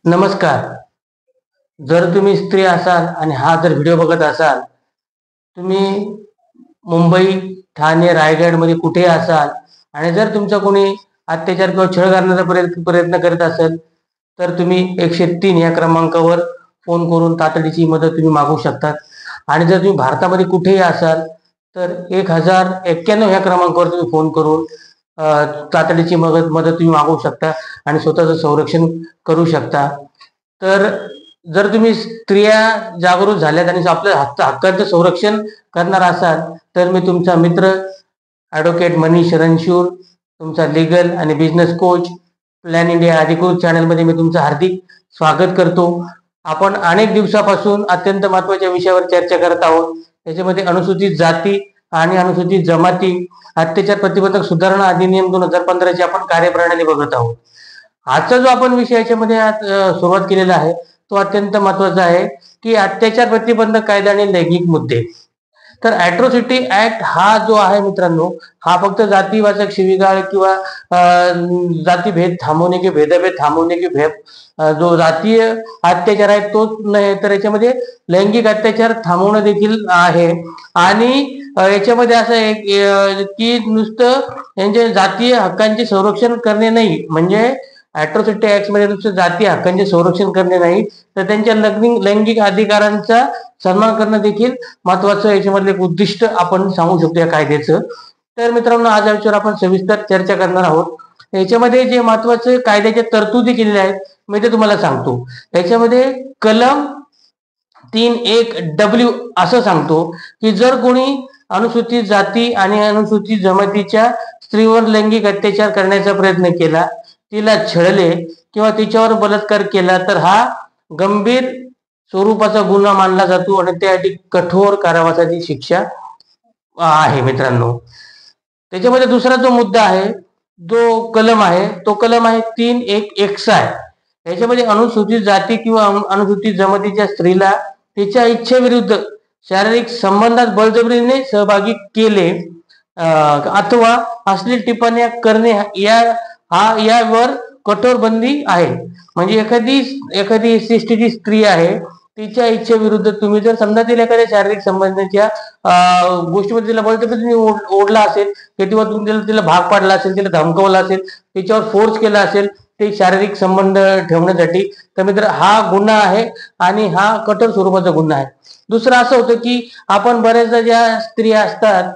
नमस्कार. जर तुम्ही स्त्री असाल आणि हा जर व्हिडिओ बघत असाल, तुम्ही मुंबई, ठाणे, रायगडमध्ये कुठेही असाल आणि जर तुमचा कोणी अत्याचार किंवा छळ करण्याचा प्रयत्न करत असेल, तर तुम्ही 103 या क्रमांकावर फोन करून तातडीची मदत तुम्ही मागू शकतात. आणि जर तुम्ही भारतामध्ये कुठेही असाल, तर 1091 ह्या क्रमांकावर तुम्ही फोन करून तातडीची मदत तुम्ही मागवू शकता आणि स्वतःचं संरक्षण करू शकता. तर जर तुम्ही स्त्रिया जागरूक झाल्यात आणि आपल्या हक्काचं संरक्षण करणार असाल, तर मी तुमचा मित्र ॲडव्होकेट मनीष रणशूर, तुमचा लीगल आणि बिझनेस कोच, प्लॅन इंडिया अधिकृत चॅनलमध्ये मी तुमचं हार्दिक स्वागत करतो. आपण अनेक दिवसापासून अत्यंत महत्त्वाच्या विषयावर चर्चा करत आहोत. त्याच्यामध्ये अनुसूचित जाती आणि अनुसूचित जमाती अत्याचार प्रतिबंधक सुधारणा अधिनियम 2015 ची आपण कार्यप्रणाली बघत आहोत. आजचा जो आपण विषय याच्यामध्ये सुरुवात केलेला आहे तो अत्यंत महत्त्वाचा आहे की अत्याचार प्रतिबंधक कायदा आणि लैंगिक मुद्दे. तर ॲट्रॉसिटी ऍक्ट हा जो आहे मित्रांनो, हा फक्त जातीवाचक शिवीगाळ किंवा जातीभेद थांबवणे किंवा भेदभेद थांबवणे किंवा जो जातीय अत्याचार आहे तोच नाही, तर याच्यामध्ये लैंगिक अत्याचार थांबवणं देखील आहे. आणि याच्यामध्ये असं आहे की नुसतं यांच्या जातीय हक्कांचे संरक्षण करणे नाही, म्हणजे ॲट्रॉसिटी ऍक्ट मध्ये नुसतं जातीय हक्कांचे संरक्षण करणे नाही, तर त्यांच्या लैंगिक अधिकारांचा सन्मान करणं देखील महत्वाचं याच्यामधलं एक उद्दिष्ट आपण सांगू शकतो या कायद्याचं. तर मित्रांनो, आज या विषयावर आपण सविस्तर चर्चा करणार आहोत. याच्यामध्ये जे महत्वाचे कायद्याच्या तरतुदी केलेल्या आहेत मी ते तुम्हाला सांगतो. याच्यामध्ये कलम 3(1)W असं सांगतो की जर कोणी अनुसूचित जाती आणि अनुसूचित जमातीच्या स्त्रीवर लैंगिक अत्याचार करण्याचा प्रयत्न केला, तिला छळले किंवा तिच्यावर बलात्कार केला, तर हा गंभीर स्वरूपाचा गुन्हा मानला जातो आणि त्यासाठी कठोर कारावासाची शिक्षा आहे मित्रांनो. त्याच्यामध्ये दुसरा जो मुद्दा आहे, जो कलम आहे, तो कलम आहे 3(1)XI. याच्यामध्ये अनुसूचित जाती किंवा अनुसूचित जमातीच्या स्त्रीला तिच्या इच्छेविरुद्ध शारीरिक संबंधात बळजबरीने सहभागी केले अथवा अश्लील टिप्पण्या करणे यावर कठोर बंदी आहे. म्हणजे एखादी SC/ST ची स्त्री आहे, तिच्या इच्छेविरुद्ध तुम्ही जर समजा तिला एखाद्या शारीरिक संबंधाच्या गोष्टीमध्ये तिला बळजबरीने ओढला असेल किंवा तुम्ही तिला भाग पाडला असेल, तिला धमकवला असेल, तिच्यावर फोर्स केला असेल ते शारीरिक संबंध ठेवण्यासाठी, तर मित्र हा गुन्हा आहे आणि हा कठोर स्वरूपाचा गुन्हा आहे. दुसरं असं होतं की आपण बऱ्याचदा ज्या स्त्रिया असतात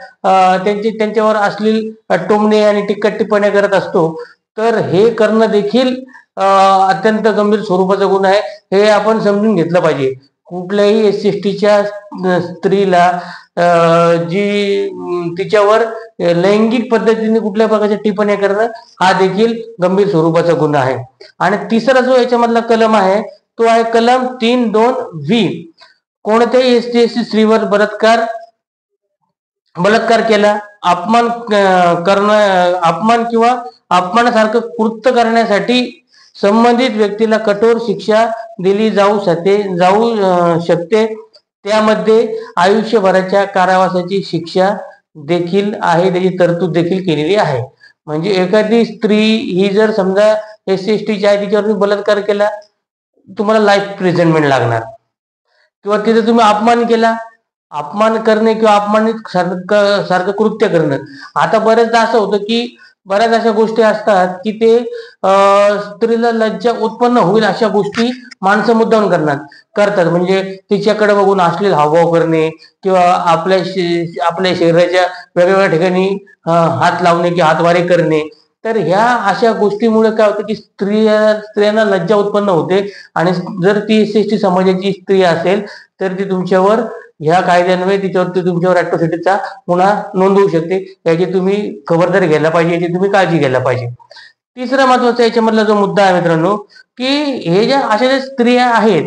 त्यांच्यावर अश्लील टोमणे आणि टिप्पण्या करत असतो, तर हे करणं देखील अत्यंत गंभीर स्वरूपाचा गुन्हा आहे. हे आपण समजून घेतलं पाहिजे. कुठल्याही SC/STच्या स्त्रीला जी तिच्यावर लैंगिक पद्धतीने कुठल्या प्रकारच्या टिप्पण्या करणं हा देखील गंभीर स्वरूपाचा गुन्हा आहे. आणि तिसरा जो याच्यामधला कलम आहे तो आहे कलम 3(2)V. कोणत्याही SC/ST स्त्रीवर बलात्कार केला, अपमान किंवा अपमानासारखं कृत्य करण्यासाठी संबंधित व्यक्तीला कठोर शिक्षा दिली जाऊ शकते. त्यामध्ये आयुष्यभराच्या कारावासाची शिक्षा देखील आहे, त्याची तरतूद देखील केलेली आहे. म्हणजे एखादी स्त्री ही जर समजा SC/ST ची आहे, तिच्यावर बलात्कार केला, तुम्हाला लाईफ इम्प्रिझनमेंट लागणार. किंवा तिथे तुम्ही अपमान करणे किंवा अपमानित सारखं कृत्य करणं. आता बऱ्याचदा असं होतं की बऱ्याच अशा गोष्टी असतात की ते स्त्रीला लज्जा उत्पन्न होईल अशा गोष्टी माणसं मुद्दाम करतात. म्हणजे तिच्याकडे बघून अश्लील हावभाव करणे किंवा आपल्या शरीराच्या वेगवेगळ्या ठिकाणी हात लावणे किंवा हातवारे करणे. तर ह्या अशा गोष्टीमुळे काय होतं की स्त्रियांना लज्जा उत्पन्न होते आणि जर ती SC/ST समाजाची स्त्री असेल तर ती तुमच्यावर ह्या कायद्यान्वये तुमच्यावर ॲट्रॉसिटीचा गुन्हा नोंदवू शकते. याची तुम्ही खबरदारी घ्यायला पाहिजे, याची तुम्ही काळजी घ्यायला पाहिजे. तिसरा महत्वाचा याच्यामधला जो मुद्दा आहे मित्रांनो, की हे ज्या अशा ज्या स्त्रिया आहेत,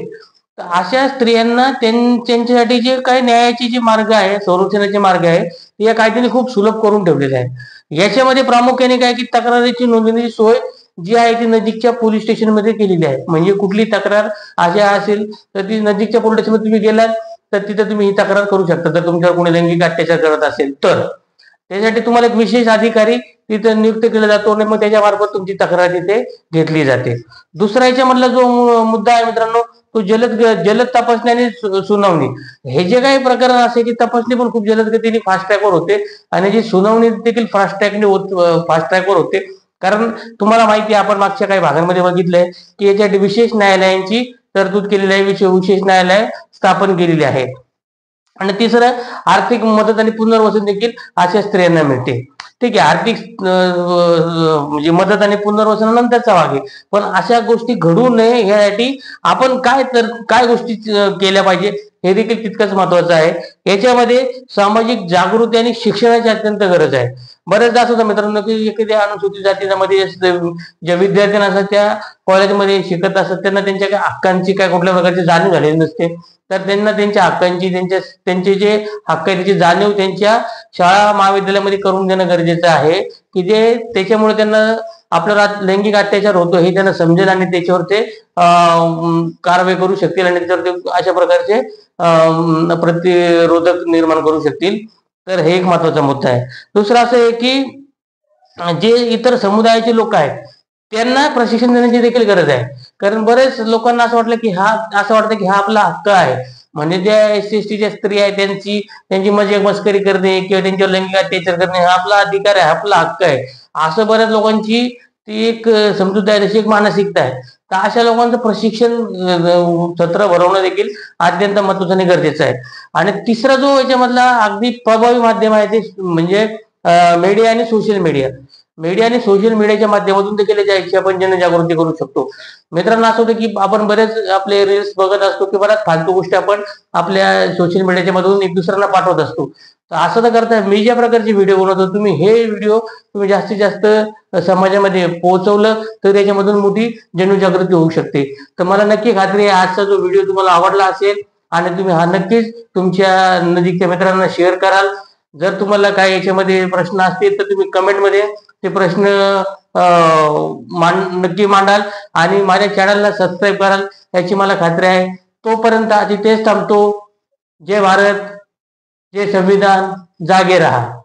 तर अशा स्त्रियांना त्यांच्यासाठी जे काही न्यायाचे जे मार्ग आहे, संरक्षणाचे मार्ग आहे, या कायद्याने खूप सुलभ करून ठेवलेले आहेत. याच्यामध्ये प्रामुख्याने काय की तक्रारीची नोंदणीची सोय जी आहे ती नजीकच्या पोलीस स्टेशन मध्ये केलेली आहे. म्हणजे कुठली तक्रार अशा असेल तर ती नजीकच्या पोलीस स्टेशन मध्ये तुम्ही गेलात तर तिथे तुम्ही ही तक्रार करू शकता. जर तुमच्यावर कोणी लैंगिक अत्याचार करत असेल तर त्यासाठी तुम्हाला एक विशेष अधिकारी तिथे नियुक्त केला जातो आणि मग त्याच्यामार्फत तुमची तक्रार तिथे घेतली जाते. दुसरा याच्यामधला जो मुद्दा आहे मित्रांनो, तो जलद तपासणी आणि सुनावणी. हे जे काही प्रकरण असे की तपासणी पण खूप जलद गतीने फास्ट ट्रॅकवर होते आणि जी सुनावणी देखील फास्ट ट्रॅकवर होते. कारण तुम्हाला माहिती आहे, आपण मागच्या काही भागांमध्ये बघितलंय की याच्यासाठी विशेष न्यायालयांची तरतूद केलेली आहे, विशेष न्यायालय स्थापन केलेली आहे. आणि तिसरं, आर्थिक मदत आणि पुनर्वसन देखील अशा स्त्रियांना मिळते. ठीक आहे, आर्थिक म्हणजे मदत आणि पुनर्वसन नंतरचा भाग आहे, पण अशा गोष्टी घडू नये यासाठी आपण काय गोष्टी केल्या पाहिजे हे देखील तितकंच महत्वाचं आहे. याच्यामध्ये सामाजिक जागृती आणि शिक्षणाची अत्यंत गरज आहे. बऱ्याचदा असं होतं मित्रांनो की एखाद्या अनुसूचित जातीमध्ये ज्या विद्यार्थ्यांना असतात त्या कॉलेजमध्ये शिकत असतात, त्यांना त्यांच्या काही हक्कांची काय कुठल्या प्रकारची जाणीव झालेली नसते. तर त्यांना त्यांच्या हक्कांची त्यांचे जे हक्क आहे त्याची जाणीव त्यांच्या शाळा महाविद्यालयामध्ये करून देणं गरजेचं आहे, की जे त्याच्यामुळे त्यांना आपल्याला लैंगिक अत्याचार होतो हे त्यांना समजेल आणि त्याच्यावर ते कारवाई करू शकतील आणि त्याच्यावर ते अशा प्रकारचे प्रतिरोधक निर्माण करू शकतील. तर हे एक महत्वाचा मुद्दा आहे. दुसरं असं आहे की जे इतर समुदायाचे लोक आहेत त्यांना प्रशिक्षण देण्याची देखील गरज आहे. कारण बरेच लोकांना असं वाटतं की हा आपला हक्क आहे, म्हणजे ज्या SC/ST स्त्री आहे त्यांची मजाक मस्करी करणे किंवा त्यांच्यावर लैंगिक अत्याचार करणे हा आपला अधिकार आहे, आपला हक्क आहे, असं बऱ्याच लोकांची ती एक समजूत आहे, तशी एक मानसिकता आहे. तर अशा लोकांचं प्रशिक्षण सत्र भरवणं देखील अत्यंत महत्वाचं आणि गरजेचं आहे. आणि तिसरा जो याच्यामधला अगदी प्रभावी माध्यम आहे ते म्हणजे मीडिया आणि सोशल मीडियाच्या माध्यमातून देखील याची आपण जनजागृती करू शकतो. मित्रांनो, असं होतं की आपण बरेच आपले रील्स बघत असतो की बऱ्याच फालतू गोष्टी आपण आपल्या सोशल मीडियाच्या मधून एक दुसऱ्यांना पाठवत असतो. तर असं तर करता मी ज्या प्रकारचे व्हिडिओ बनवतो, तुम्ही हे व्हिडिओ तुम्ही जास्तीत जास्त समाजामध्ये पोहोचवलं तर त्याच्यामधून मोठी जनजागृती होऊ शकते. तर मला नक्की खात्री आहे आजचा जो व्हिडिओ तुम्हाला आवडला असेल आणि तुम्ही हा नक्कीच तुमच्या नजीकच्या मित्रांना शेअर कराल. जर तुम्हाला काही याच्यामध्ये प्रश्न असतील तर तुम्ही कमेंटमध्ये ते प्रश्न नक्की मांडाल आणि माझ्या चॅनलला सबस्क्राईब कराल याची मला खात्री आहे. तोपर्यंत आज इथेच थांबतो. जय भारत, जय संविधान, जागे रहा.